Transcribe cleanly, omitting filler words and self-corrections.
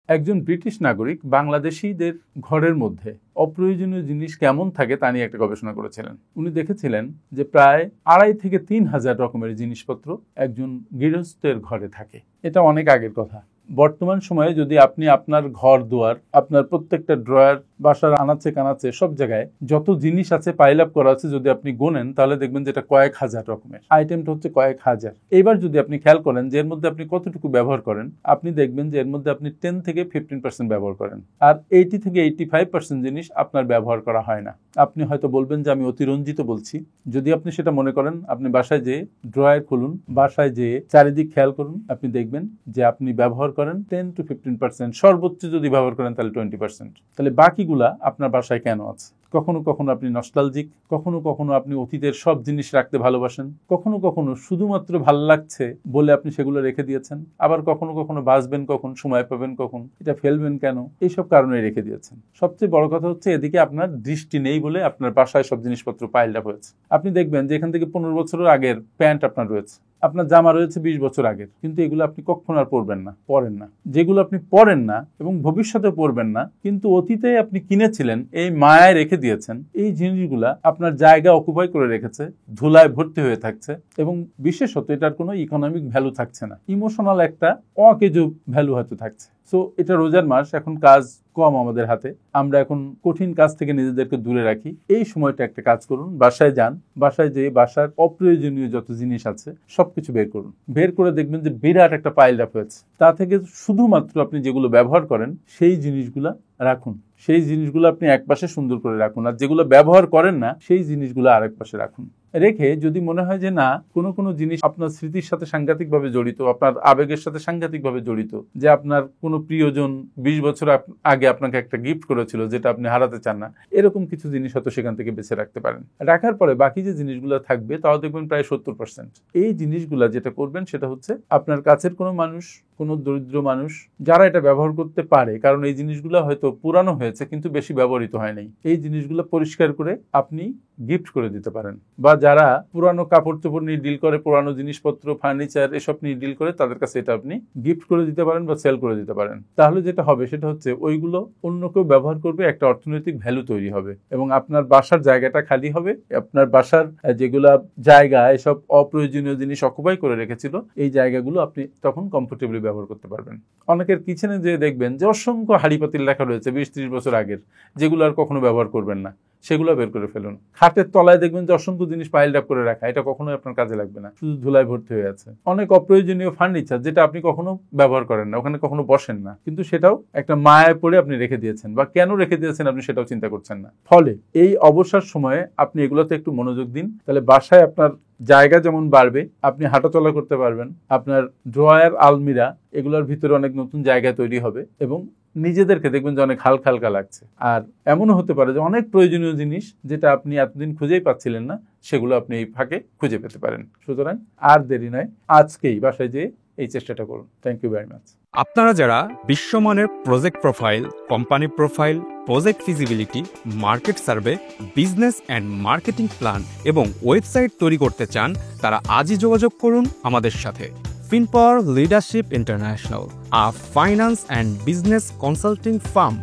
একজন ব্রিটিশ নাগরিক বাংলাদেশিদের ঘরের মধ্যে অপ্রয়োজনীয় জিনিস কেমন থাকে তা নিয়ে একটা গবেষণা করেছিলেন। উনি দেখেছিলেন যে প্রায় 2,500 থেকে 3,000 রকমের জিনিসপত্র একজন গৃহস্থের ঘরে থাকে। এটা অনেক আগের কথা। বর্তমান সময়ে যদি আপনি আপনার ঘর দুয়ার, আপনার প্রত্যেকটা ড্রয়ার, বাসার আনাচে কানাচে সব জায়গায় যত জিনিস আছে পাইল আপ করা আছে, যদি আপনি গোনেন তাহলে দেখবেন যে এটা কয়েক হাজার রকমের। আইটেমটা হচ্ছে কয়েক হাজার। এবার যদি আপনি খেয়াল করেন যে এর মধ্যে আপনি কতটুকু ব্যবহার করেন, আপনি দেখবেন যে এর মধ্যে আপনি 10 থেকে 15% ব্যবহার করেন, আর 80 থেকে 85% জিনিস আপনার ব্যবহার করা হয় না। আপনি হয়তো বলবেন যে আমি অতিরঞ্জিত বলছি। যদি আপনি সেটা মনে করেন, আপনি বাসায় যেয়ে ড্রয়ার খুলুন, বাসায় যেয়ে চারিদিক খেয়াল করুন, আপনি দেখবেন যে আপনি ব্যবহার করেন 10 to 15%, সর্বোচ্চ যদি ব্যবহার করেন তাহলে 20%। তাহলে বাকিগুলা আপনার বাসায় কেন আছে? কখনো কখনো আপনি নস্টালজিক, কখনো কখনো আপনি অতীতের সব জিনিস রাখতে ভালোবাসেন, কখনো কখনো শুধুমাত্র ভালো লাগছে বলে আপনি সেগুলো রেখে দিয়েছেন, আবার কখনো কখনো বাঁচবেন কখন, সময় পাবেন কখন, এটা ফেলবেন কেন, এইসব কারণে রেখে দিয়েছেন। সবচেয়ে বড় কথা হচ্ছে এদিকে আপনার দৃষ্টি নেই বলে আপনার বাসায় সব জিনিসপত্র পাইলড আপ হয়েছে। আপনি দেখবেন যে এখান থেকে 15 বছরের আগের প্যান্ট আপনার রয়েছে, আপনার জামা রয়েছে 20 বছর আগের, কিন্তু এগুলো আপনি কখনো আর পরবেন না, পরেন না। যেগুলো আপনি পরেন না এবং ভবিষ্যতে পরবেন না, কিন্তু অতীতে আপনি কিনেছিলেন, এই মায়ায় রেখে দিয়েছেন, এই জিনিসগুলা আপনার জায়গা অকুপাই করে রেখেছে, ধুলায় ভর্তি হয়ে থাকছে, এবং বিশেষত এটার কোনো ইকোনমিক ভ্যালু থাকছে না, ইমোশনাল একটা অকেজো ভ্যালু হয়তো থাকছে। সো এটা রোজার মাস, এখন কাজ কম আমাদের হাতে, আমরা এখন কঠিন কাজ থেকে নিজেদেরকে দূরে রাখি। এই সময়টা একটা কাজ করুন, বাসায় যান, বাসায় যেয়ে বাসার অপ্রয়োজনীয় যত জিনিস আছে সবকিছু বের করুন। বের করে দেখবেন যে বিরাট একটা পাইল আপ হয়েছে। তা থেকে শুধুমাত্র আপনি যেগুলো ব্যবহার করেন সেই জিনিসগুলা রাখুন, সেই জিনিসগুলো আপনি এক পাশে সুন্দর করে রাখুন, আর যেগুলো ব্যবহার করেন না সেই জিনিসগুলো আরেক পাশে রাখুন। রেখে যদি মনে হয় যে না, কোনো জিনিস আপনার স্মৃতির সাথে সাংঘাতিকভাবে জড়িত, আপনার আবেগের সাথে সাংঘাতিকভাবে জড়িত, যে আপনার কোনো প্রিয়জন 20 বছর আগে আপনাকে একটা গিফট করেছিল যেটা আপনি হারাতে চান না, এরকম কিছু জিনিস হয়তো সেখান থেকে বেছে রাখতে পারেন। রাখার পরে বাকি যে জিনিসগুলো থাকবে তাও দেখবেন প্রায় 70%। এই জিনিসগুলো যেটা করবেন সেটা হচ্ছে আপনার কাছের কোনো মানুষ, কোনো দরিদ্র মানুষ যারা এটা ব্যবহার করতে পারে, কারণ এই জিনিসগুলো হয়তো পুরানো হয়েছে কিন্তু বেশি ব্যবহৃত হয় নাই, এই জিনিসগুলো পরিষ্কার করে আপনি গিফট করে দিতে পারেন। বা যারা পুরানো কাপড় চোপড় নিয়ে ডিল করে, পুরানো জিনিসপত্র, ফার্নিচার এসব নিয়ে ডিল করে, তাদের কাছে এটা আপনি গিফট করে দিতে পারেন বা সেল করে দিতে পারেন। তাহলে যেটা হবে সেটা হচ্ছে ওইগুলো অন্য কেউ ব্যবহার করবে, একটা অর্থনৈতিক ভ্যালু তৈরি হবে এবং আপনার বাসার জায়গাটা খালি হবে। আপনার বাসার যেগুলা জায়গা এসব অপ্রয়োজনীয় জিনিস অকুপাই করে রেখেছিল, এই জায়গাগুলো আপনি তখন কমফোর্টেবলি ব্যবহার করতে পারবেন। অনেকের কিচেনে যে দেখবেন যে অসংখ্য হাঁড়ি পাতিল লেখা রয়েছে 20-30 বছর আগের, যেগুলো আর কখনো ব্যবহার করবেন না, সেগুলো বের করে ফেলুন। খাটের তলায় দেখবেন যে অসংখ্য জিনিস পাইলড আপ করে রাখা, এটা কখনোই আপনার কাজে লাগবে না, শুধু ধুলায় ভর্তি হয়ে আছে। অনেক অপ্রয়োজনীয় ফার্নিচার যেটা আপনি কখনো ব্যবহার করেন না, ওখানে কখনো বসেন না, কিন্তু সেটাও একটা মায়ায় পড়ে আপনি রেখে দিয়েছেন, বা কেন রেখে দিয়েছেন আপনি সেটাও চিন্তা করছেন না। ফলে এই অবসর সময়ে আপনি এগুলোতে একটু মনোযোগ দিন, তাহলে বাসায় আপনার জায়গা যেমন বাড়বে, আপনি হাঁটাচলা করতে পারবেন, আপনার ড্রয়ার, আলমিরা এগুলোর ভিতরে অনেক নতুন জায়গা তৈরি হবে এবং নিজেদেরকে দেখবেন যে অনেক হালকা হালকা লাগছে। আর এমনও হতে পারে যে অনেক প্রয়োজনীয় জিনিস যেটা আপনি এতদিন খুঁজেই পাচ্ছিলেন না, সেগুলো আপনি এই ফাঁকে খুঁজে পেতে পারেন। সুতরাং আর দেরি নয়, আজকেই বাসায় যেয়ে এই চেষ্টাটা করুন। Thank you very much. আপনারা যারা বিশ্বমানের project profile, company profile, project feasibility, market survey, business and marketing plan এবং ওয়েবসাইট তৈরি করতে চান, তারা আজই যোগাযোগ করুন আমাদের সাথে। FinPower Leadership International, a finance and business consulting firm.